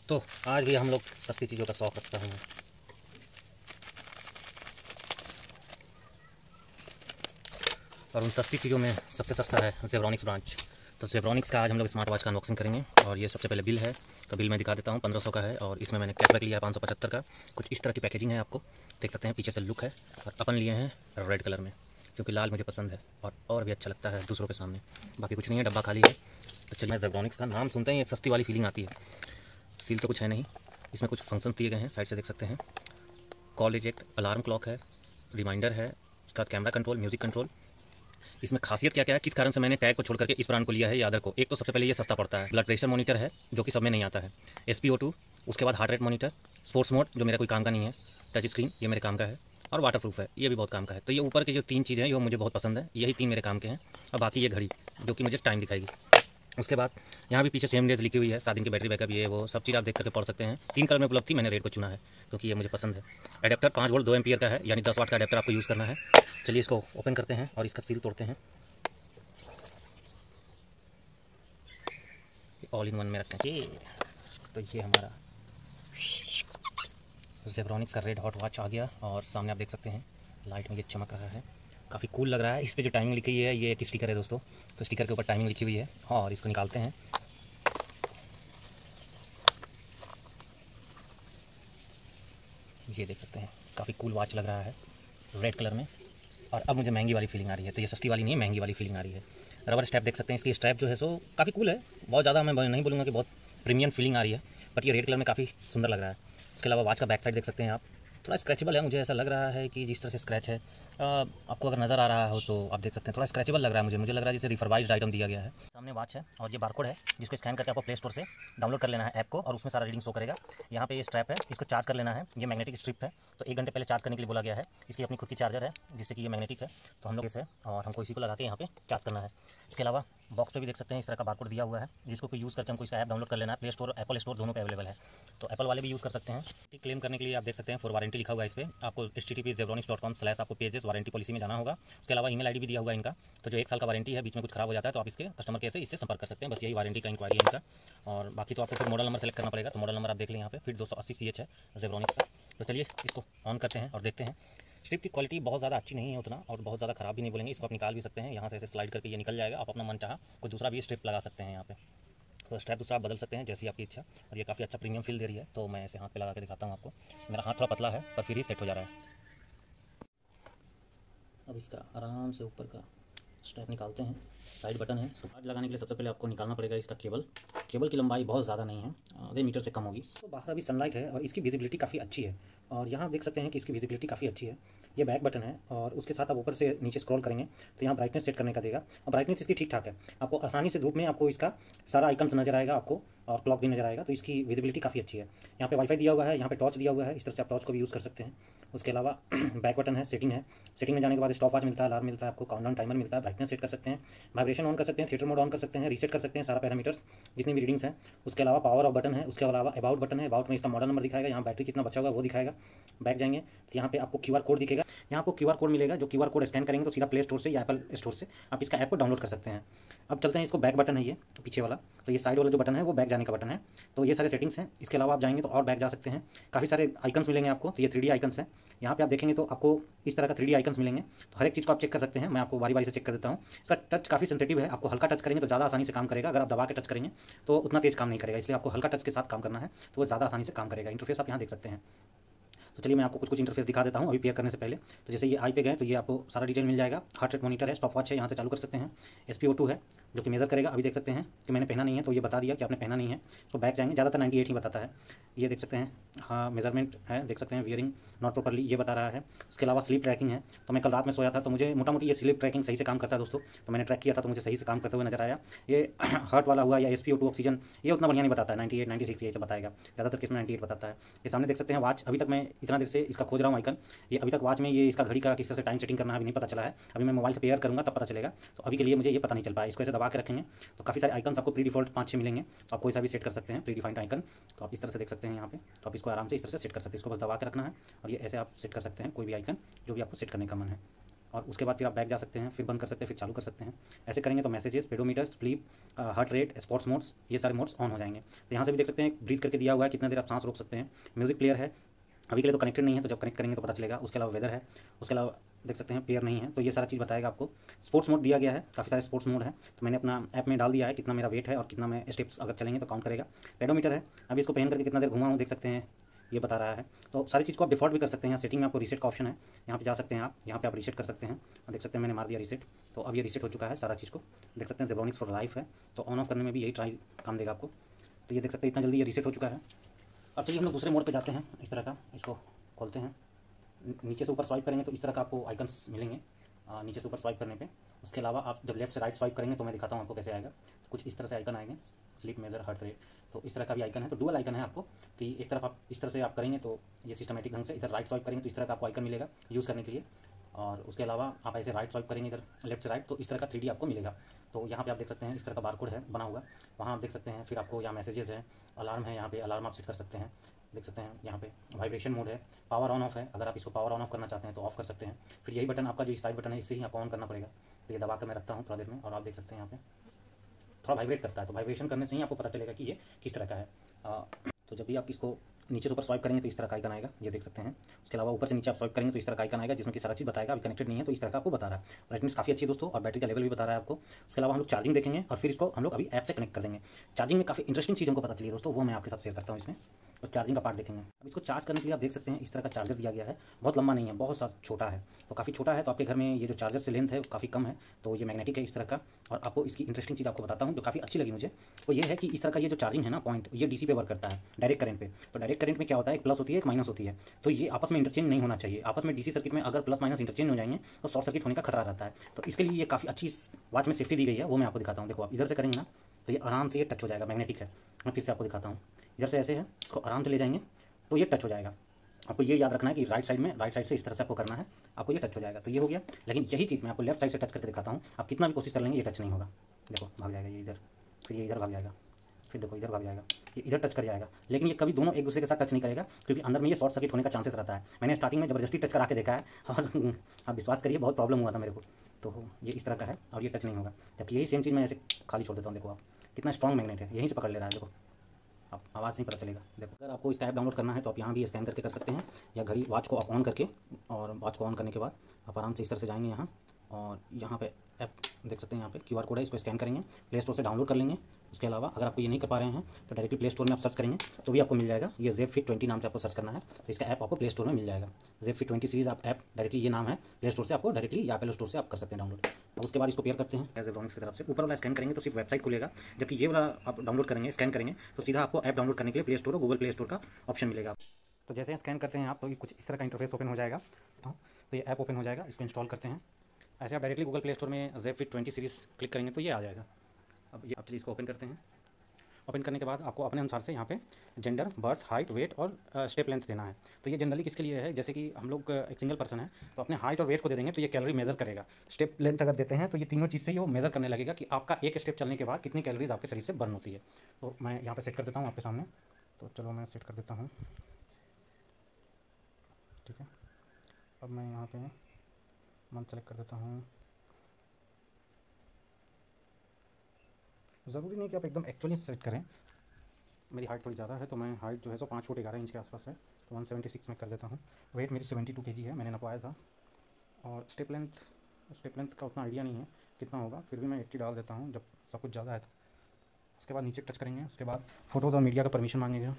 तो आज भी हम लोग सस्ती चीज़ों का शौक़ रखता हूँ और उन सस्ती चीज़ों में सबसे सस्ता है ज़ेब्रॉनिक्स ब्रांच। तो ज़ेब्रॉनिक्स का आज हम लोग स्मार्ट वॉच का अनबॉक्सिंग करेंगे और ये सबसे पहले बिल है। तो बिल मैं दिखा देता हूँ, 1500 का है और इसमें मैंने कैशबैक लिया 575 का। कुछ इस तरह की पैकेजिंग है, आपको देख सकते हैं, पीछे से लुक है। और अपन लिए हैं रेड कलर में क्योंकि लाल मुझे पसंद है और भी अच्छा लगता है दूसरों के सामने। बाकी कुछ नहीं है, डब्बा खाली है। तो चलिए, ज़ेब्रॉनिक्स का नाम सुनते हैं एक सस्ती वाली फीलिंग आती है। सील तो कुछ है नहीं, इसमें कुछ फंक्शन दिए गए हैं, साइड से देख सकते हैं। कॉल रिजेक्ट, अलार्म क्लॉक है, रिमाइंडर है, उसका कैमरा कंट्रोल, म्यूज़िक कंट्रोल। इसमें खासियत क्या क्या है, किस कारण से मैंने टैग को छोड़ करके इस ब्रांड को लिया है या अदर को। एक तो सबसे पहले ये सस्ता पड़ता है। ब्लड प्रेशर मॉनिटर है जो कि सब में नहीं आता है, SpO2, उसके बाद heart rate monitor, sports mode जो मेरा कोई काम का नहीं है, टच स्क्रीन ये मेरे काम का है, और वाटर प्रूफ है, ये भी बहुत काम का है। तो ये ऊपर की जो 3 चीज़ें हैं ये मुझे बहुत पसंद है, यही 3 मेरे काम के हैं। और बाकी ये घड़ी जो कि मुझे टाइम दिखाएगी। उसके बाद यहाँ भी पीछे सेम डेज लिखी हुई है, 7 दिन की बैटरी बैकअप, ये वो सब चीज़ आप देख करके पढ़ सकते हैं। 3 कलर में उपलब्ध थी, मैंने रेड को चुना है क्योंकि ये मुझे पसंद है। एडेप्टर 5 वोल्ट 2 एम्पियर का है, यानी 10 वाट का एडेप्टर आपको यूज़ करना है। चलिए इसको ओपन करते हैं और इसका सील तोड़ते हैं। ऑल इन वन में रखते हैं। तो ये हमारा ज़ेब्रॉनिक्स का रेड हॉट वॉच आ गया और सामने आप देख सकते हैं लाइट में ये चमक रहा है, काफ़ी कूल लग रहा है। इस पर जो टाइमिंग लिखी हुई है ये एक स्टिकर है दोस्तों, तो स्टिकर के ऊपर टाइमिंग लिखी हुई है। और इसको निकालते हैं। ये देख सकते हैं, काफ़ी कूल वॉच लग रहा है रेड कलर में। और अब मुझे महंगी वाली फीलिंग आ रही है, तो ये सस्ती वाली नहीं है, महंगी वाली फीलिंग आ रही है। रबर स्ट्रैप देख सकते हैं, इसकी स्ट्रैप जो है सो काफ़ी कूल है, बहुत ज़्यादा मैं नहीं बोलूँगा कि बहुत प्रीमियम फीलिंग आ रही है, बट ये रेड कलर में काफ़ी सुंदर लग रहा है। उसके अलावा वॉच का बैक साइड देख सकते हैं आप, थोड़ा स्क्रैचेबल है। मुझे ऐसा लग रहा है कि जिस तरह से स्क्रैच है, आपको अगर नज़र आ रहा हो तो आप देख सकते हैं, थोड़ा स्क्रैचेबल लग रहा है मुझे लग रहा है जैसे रिफर्बाइज्ड आइटम दिया गया है। सामने वॉच है और ये बारकोड है जिसको स्कैन करके आपको प्ले स्टोर से डाउनलोड कर लेना है ऐप को, और उसमें सारा रीडिंग शो करेगा। यहाँ पे ये स्ट्रैप है, इसको चार्ज कर लेना है। ये मैग्नेटिक स्ट्रिप है, तो 1 घंटे पहले चार्ज करने के लिए बोला गया है। इसकी अपनी खुद की चार्जर है जिससे कि ये मैग्नेटिक है, तो हम लोग इसे और हमको इसी को लगा के यहाँ पे चार्ज करना है। इसके अलावा बॉक्स पे भी देख सकते हैं इस तरह का बारकोड दिया हुआ है, जिसको कोई यूज़ करके हमको इसका ऐप डाउनलोड कर लेना है। प्ले स्टोर, एप्पल स्टोर दोनों पे अवेलेबल है, तो एप्पल वाले भी यूज़ कर सकते हैं। क्लेम करने के लिए आप देख सकते हैं फॉर वारंटी लिखा हुआ है इस पर। आपको http:// आपको पेजेस वारंटी पॉलिसी में जाना होगा। उसके अलावा ईमेल आईडी भी दिया हुआ है इनका, तो जो 1 साल का वारंटी है, बीच में कुछ खराब हो जाता है तो आप इसके कस्टमर केयर से इससे संपर्क कर सकते हैं। बस यही वारंटी का इंक्वायरी है इनका। और बाकी तो आपको फिर मॉडल नंबर सेलेक्ट करना पड़ेगा, तो मॉडल नंबर आप देख लें यहाँ पे, फिर 280 CH है ज़ेब्रॉनिक्स का। तो चलिए इसको ऑन करते हैं और देखते हैं। स्ट्रिप की क्वालिटी बहुत ज़्यादा अच्छी नहीं है उतना, और बहुत ज़्यादा ख़राब भी नहीं बोलेंगे। इसको आप निकाल भी सकते हैं, यहाँ से ऐसे स्लाइड करके ये निकल जाएगा। आप अपना मन चाहा कोई दूसरा भी स्ट्रिप लगा सकते हैं यहाँ पे, तो स्ट्रैप दूसरा आप बदल सकते हैं जैसी आपकी इच्छा। और ये काफ़ी अच्छा प्रीमियम फील दे रही है, तो मैं ऐसे हाथ पे लगा के दिखाता हूँ आपको। मेरा हाथ थोड़ा पतला है पर फिर ही सेट हो जा रहा है। अब इसका आराम से ऊपर का स्ट्रैप निकालते हैं, साइड बटन है। चार्ज लगाने के लिए सबसे पहले आपको निकालना पड़ेगा इसका केबल। केबल की लंबाई बहुत ज़्यादा नहीं है, आधे मीटर से कम होगी। तो बाहर अभी सनलाइट है और इसकी विजिबिलिटी काफ़ी अच्छी है, और यहाँ देख सकते हैं कि इसकी विजिबिलिटी काफ़ी अच्छी है। ये बैक बटन है और उसके साथ आप ऊपर से नीचे स्क्रॉल करेंगे तो यहाँ ब्राइटनेस सेट करने का देगा, और ब्राइटनेस इसकी ठीक ठाक है। आपको आसानी से धूप में आपको इसका सारा आइकन्स नजर आएगा आपको, और क्लॉक भी नजर आएगा, तो इसकी विजिबिलिटी काफ़ी अच्छी है। यहाँ पे वाईफाई दिया हुआ है, यहाँ पे टॉर्च दिया हुआ है, इस तरह से आप टॉर्च को भी यूज़ कर सकते हैं। उसके अलावा बैक बटन है, सेटिंग है। सेटिंग में जाने के बाद स्टॉप वॉच मिलता है, अलार्म मिलता है, आपको काउंटडाउन टाइमर मिलता है, ब्राइटनेस सेट कर सकते हैं, वाइब्रेशन ऑन कर सकते हैं, थिएटर मोड ऑन कर सकते हैं, रीसेट कर सकते हैं सारा पैरामीटर्स जितनी भी रीडिंग्स हैं। उसके अलावा पावर ऑफ बटन है, उसके अलावा अबाउट बटन है। अबाउट में इसका मॉडल नंबर दिखाएगा, यहाँ बैटरी कितना बचा होगा वो दिखाएगा। बैक जाएंगे तो यहाँ पे आपको QR कोड दिखेगा, यहाँ आपको QR कोड मिलेगा, जो QR कोड स्कैन करेंगे तो सीधा प्ले स्टोर से या एप्पल स्टोर से आप इसका ऐप को डाउनलोड कर सकते हैं। अब चलते हैं, इसको बैक बटन है ये पीछे वाला, तो ये साइड वाला जो बटन है वो बैक जाने का बटन है। तो ये सारे सेटिंग्स हैं। इसके अलावा आप जाएंगे तो और बैक जा सकते हैं, काफ़ी सारे आइकन्स मिलेंगे आपको। तो ये 3D आइकन्स हैं, यहाँ पे आप देखेंगे तो आपको इस तरह का 3D आइकन्स मिलेंगे, तो हर एक चीज़ को आप चेक कर सकते हैं। मैं आपको बारी बारी से चेक कर देता हूँ। इसका टच काफ़ी सेंसिटिव है, आपको हल्का टच करेंगे तो ज़्यादा आसानी से काम करेगा, अगर आप दबा के टच करेंगे तो उतना तेज़ काम नहीं करेगा, इसलिए आपको हल्का टच के साथ काम करना है, तो वो ज़्यादा आसानी से काम करेगा। इंटरफेस आप यहाँ देख सकते हैं। तो चलिए मैं आपको कुछ इंटरफेस दिखा देता हूँ अभी पेयर करने से पहले। तो जैसे ये आई पे गए तो ये आपको सारा डिटेल मिल जाएगा। हार्ट रेट मॉनिटर है, स्टॉप वॉच है, यहाँ से चालू कर सकते हैं। SpO2 है जो कि मेज़र करेगा। अभी देख सकते हैं कि मैंने पहना नहीं है, तो ये बता दिया कि आपने पहना नहीं है, तो बैक जाएंगे, ज़्यादातर 98 ही बताता है। ये देख सकते हैं, हाँ मेजरमेंट है, देख सकते हैं, वियरिंग नॉट प्रॉपरली ये बता रहा है। उसके अलावा स्लीप ट्रैकिंग है, तो मैं कल रात में सोया था तो मुझे मोटा मोटी ये स्लीप ट्रैकिंग सही से काम करता है दोस्तों, तो मैंने ट्रैक किया था तो मुझे सही से काम करते हुए नजर आया। ये हार्ट वाला हुआ या SpO2 ऑक्सीजन ये उतना बढ़िया नहीं बताता है, 98 96 ये सब बताएगा, ज़्यादातर केस में 98 बताता है। ये सामने देख सकते हैं वॉच, अभी तक मैं इतना देर से इसका खोज रहा हूँ आइकन, ये अभी तक वॉच में ये इसका घड़ी का किस तरह से टाइम सेटिंग करना है अभी नहीं पता चला है। अभी मैं मोबाइल से पेयर करूँगा तब पता चलेगा, तो अभी के लिए मुझे ये पता नहीं चल पाया। इसको ऐसे दबा के रखेंगे तो काफ़ी सारे आइकन्स आपको प्री डिफॉल्ट 5-6 मिलेंगे, तो आप कोई सा भी सेट कर सकते हैं प्री डिफाइंड आइकन। तो आप इस तरह से देख सकते हैं यहाँ पे, तो आप इसको आराम से इस तरह से सेट कर सकते हैं। इसको बस दबा के रखना है और ये ऐसे आप सेट कर सकते हैं कोई भी आइकन जो भी आपको सेट करने का मन है। और उसके बाद फिर आप बैक जा सकते हैं, फिर बंद कर सकते हैं, फिर चालू कर सकते हैं। ऐसे करेंगे तो messages, pedometer, sleep, heart rate, sports modes, ये सारे मोड्स ऑन हो जाएंगे। तो यहाँ से भी देख सकते हैं ब्रीथ करके दिया हुआ है, कितना देर आप सांस रोक सकते हैं। म्यूजिक प्लेयर है, अभी के लिए तो कनेक्टेड नहीं है, तो जब कनेक्ट करेंगे तो पता चलेगा। उसके अलावा वेदर है, उसके अलावा देख सकते हैं पेयर नहीं है, तो ये सारा चीज़ बताएगा आपको। स्पोर्ट्स मोड दिया गया है, काफ़ी सारे स्पोर्ट्स मोड है, तो मैंने अपना ऐप में डाल दिया है कितना मेरा वेट है और कितना मैं स्टेप्स अगर चलेंगे तो काउंट करेगा। पेडोमीटर है, अभी इसको पहन करके कितना देर घुमा हूँ देख सकते हैं, ये बता रहा है। तो सारी चीज़ को आप डिफॉल्ट भी कर सकते हैं। सेटिंग में आपको रीसेट का ऑप्शन है, यहाँ पे जा सकते हैं आप, यहाँ पे आप रीसेट कर सकते हैं। देख सकते हैं मैंने मार दिया रीसेट, तो अब ये रीसेट हो चुका है सारा चीज़ को। देख सकते हैं जेब्रॉनिक्स फॉर लाइफ है, तो ऑन ऑफ करने में भी यही ट्राई काम देगा आपको। तो ये देख सकते हैं इतना जल्दी ये रीसेट हो चुका है। अब चलिए हम लोग दूसरे मोड पे जाते हैं। इस तरह का इसको खोलते हैं, नीचे से ऊपर स्वाइप करेंगे तो इस तरह का आपको आइकन्स मिलेंगे नीचे से ऊपर स्वाइप करने पे। उसके अलावा आप जब लेफ्ट से राइट स्वाइप करेंगे तो मैं दिखाता हूँ आपको कैसे आएगा। तो कुछ इस तरह से आइकन आएंगे, स्लीप, मेजर, हार्ट रेट, तो इस तरह का भी आइकन है। तो डुअल आइकन है आपको कि एक तरफ आप इस तरह से आप करेंगे तो ये सिस्टमेटिक ढंग से, इधर राइट स्वाइप करेंगे तो इस तरह का आपको आइकन मिलेगा यूज़ करने के लिए। और उसके अलावा आप ऐसे राइट स्वाइप करेंगे इधर लेफ्ट से राइट तो इस तरह का 3D आपको मिलेगा। तो यहाँ पे आप देख सकते हैं इस तरह का बारकोड है बना हुआ, वहाँ आप देख सकते हैं। फिर आपको यहाँ मैसेजेस है, अलार्म है, यहाँ पे अलार्म आप सेट कर सकते हैं। देख सकते हैं यहाँ पे वाइब्रेशन मोड है, पावर ऑन ऑफ है, अगर आप इसको पावर ऑन ऑफ करना चाहते हैं तो ऑफ कर सकते हैं। फिर यही बटन आपका जो साइड बटन है इससे ही आपको ऑन करना पड़ेगा। तो ये दबा कर मैं रखता हूँ थोड़ा देर में, और आप देख सकते हैं यहाँ पे थोड़ा वाइब्रेट करता है, तो वाइब्रेशन करने से ही आपको पता चलेगा कि ये किस तरह का है। तो जब भी आप इसको नीचे से ऊपर स्वाइप करेंगे तो इस तरह का आइकन आएगा, ये देख सकते हैं। उसके अलावा ऊपर से नीचे आप स्वाइप करेंगे तो इस तरह का आइकन आएगा जिसमें कि सारा चीज़ बताएगा। अभी कनेक्टेड नहीं है तो इस तरह का आपको बता रहा है। ब्राइटनेस काफ़ी अच्छी है दोस्तों, और बैटरी का लेवल भी बता रहा है आपको। उसके अलावा हम लोग चार्जिंग देखेंगे और फिर इसको हम लोग अभी ऐप से कनेक्ट कर देंगे। चार्जिंग में काफ़ी इंटरेस्टिंग चीज़ हमको पता चली है दोस्तों, वो मैं आपके साथ शेयर करता हूँ इसमें। और चार्जिंग का पार्ट देखेंगे। अब इसको चार्ज करने के लिए आप देख सकते हैं इस तरह का चार्जर दिया गया है, बहुत लंबा नहीं है, बहुत सा छोटा है, तो काफ़ी छोटा है। तो आपके घर में ये जो चार्जर से लेंथ है काफ़ी कम है, तो ये मैग्नेटिक है इस तरह का। और आपको इसकी इंटरेस्टिंग चीज़ आपको बताता हूँ जो काफ़ी अच्छी लगी मुझे, वो ये है कि इस तरह का ये जो चार्जिंग है ना पॉइंट, ये डीसी पे वर्क करता है, डायरेक्ट करंट पे। तो डायरेक्ट करंट में क्या होता है, एक प्लस होती है एक माइनस होती है, तो ये आपस में इंटरचेंज नहीं होना चाहिए। आपस में डीसी सर्किट में अगर प्लस माइनस इंटरचेंज हो जाएंगे तो शॉर्ट सर्किट होने का खतरा रहता है। तो इसके लिए ये काफ़ी अच्छी वॉच में सेफ्टी दी गई है, वो मैं आपको दिखाता हूँ। देखो आप इधर से करेंगे ना तो ये आराम से ये टच हो जाएगा, मैग्नेटिक है। मैं फिर से आपको दिखाता हूँ, इधर से ऐसे है, इसको आराम से ले जाएंगे तो ये टच हो जाएगा। आपको ये याद रखना है कि राइट साइड से इस तरह से आपको करना है, आपको ये टच हो जाएगा, तो ये हो गया। लेकिन यही चीज़ मैं आपको लेफ्ट साइड से टच करके दिखाता हूँ, आप कितना भी कोशिश कर लेंगे ये टच नहीं होगा। देखो भाग जाएगा ये इधर, फिर ये इधर भाग जाएगा, फिर देखो इधर भाग जाएगा, ये इधर टच कर जाएगा। लेकिन ये कभी दोनों एक दूसरे के साथ टच नहीं करेगा, क्योंकि अंदर में ये शॉर्ट सर्किट होने का चांसेस रहता है। मैंने स्टार्टिंग में ज़बरदस्ती टच करा के देखा है और आप विश्वास करिए बहुत प्रॉब्लम हुआ था मेरे को। तो ये इस तरह का है और ये टच नहीं होगा। जबकि यही सेम चीज़ मैं ऐसे खाली छोड़ देता हूँ, देखो आप कितना स्ट्रॉन्ग मैग्नेट है, यहीं से पकड़ ले रहा है। देखो आप आवाज़ नहीं पता चलेगा। देखो अगर आपको इसका ऐप डाउनलोड करना है तो आप यहाँ भी स्कैन करके कर सकते हैं, या घड़ी वॉच को आप ऑन करके, और वॉच को ऑन करने के बाद आप आराम से इस तरह से जाएंगे यहाँ, और यहाँ पे ऐप देख सकते हैं, यहाँ पे क्यूआर कोड है, इसको स्कैन करेंगे, प्ले स्टोर से डाउनलोड कर लेंगे। उसके अलावा अगर आपको ये नहीं कर पा रहे हैं तो डायरेक्टली प्ले स्टोर में आप सर्च करेंगे तो भी आपको मिल जाएगा। ये जेब फिट 20 नाम से आपको सर्च करना है, तो इसका ऐप आपको प्ले स्टोर में मिल जाएगा। जेब फिट 20 सीरीज़ आप ऐप डायरेक्टली, ये नाम है, प्ले स्टोर से आपको डायरेक्टली या एप्पल स्टोर से आप कर सकते हैं डाउनलोड। और उसके बाद इसको पेयर करते हैं जेब्रॉनिक्स की तरफ से। ऊपर वाला स्कैन करेंगे तो सिर्फ वेबसाइट खुलेगा, जबकि ये वाला आप डाउनलोड करेंगे, स्कैन करेंगे तो सीधा आपको ऐप डाउनलोड करने के लिए प्ले स्टोर और गूगल प्ले स्टोर का ऑप्शन मिलेगा। तो जैसे स्कैन करते हैं आप तो ये कुछ इस तरह का इंटरफेस ओपन हो जाएगा, तो ये ऐप ओपन हो जाएगा। इसको इंस्टॉल करते हैं। ऐसे आप डायरेक्टली गूगल प्ले स्टोर में जेब फिट 20 सीरीज़ क्लिक करेंगे तो ये आ जाएगा। अब ये आप चलिए इसको ओपन करते हैं। ओपन करने के बाद आपको अपने अनुसार से यहाँ पे जेंडर, बर्थ, हाइट, वेट और स्टेप लेंथ देना है। तो ये जनरली किसके लिए है, जैसे कि हम लोग एक सिंगल पर्सन है तो अपने हाइट और वेट को दे देंगे तो ये कैलोरी मेजर करेगा। स्टेप लेंथ अगर देते हैं तो ये तीनों चीज़ से ही वो मेजर करने लगेगा कि आपका एक स्टेप चलने के बाद कितनी कैलोरीज आपके शरीर से बर्न होती है। तो मैं यहाँ पर सेट कर देता हूँ आपके सामने, तो चलो मैं सेट कर देता हूँ, ठीक है। अब मैं यहाँ पे मंथ सेलेक्ट कर देता हूँ। ज़रूरी नहीं कि आप एकदम एक्चुअली सेलेक्ट करें, मेरी हाइट थोड़ी ज़्यादा है तो मैं हाइट जो है 5 फुट 11 इंच के आसपास है, तो 176 में कर देता हूँ। वेट मेरी 72 kg है, मैंने नपवाया था। और स्टेप लेंथ का उतना आइडिया नहीं है कितना होगा, फिर भी मैं 80 डाल देता हूँ जब सब कुछ ज़्यादा है तो। उसके बाद नीचे टच करेंगे, उसके बाद फ़ोटोज़ और मीडिया का परमिशन मांगेगा।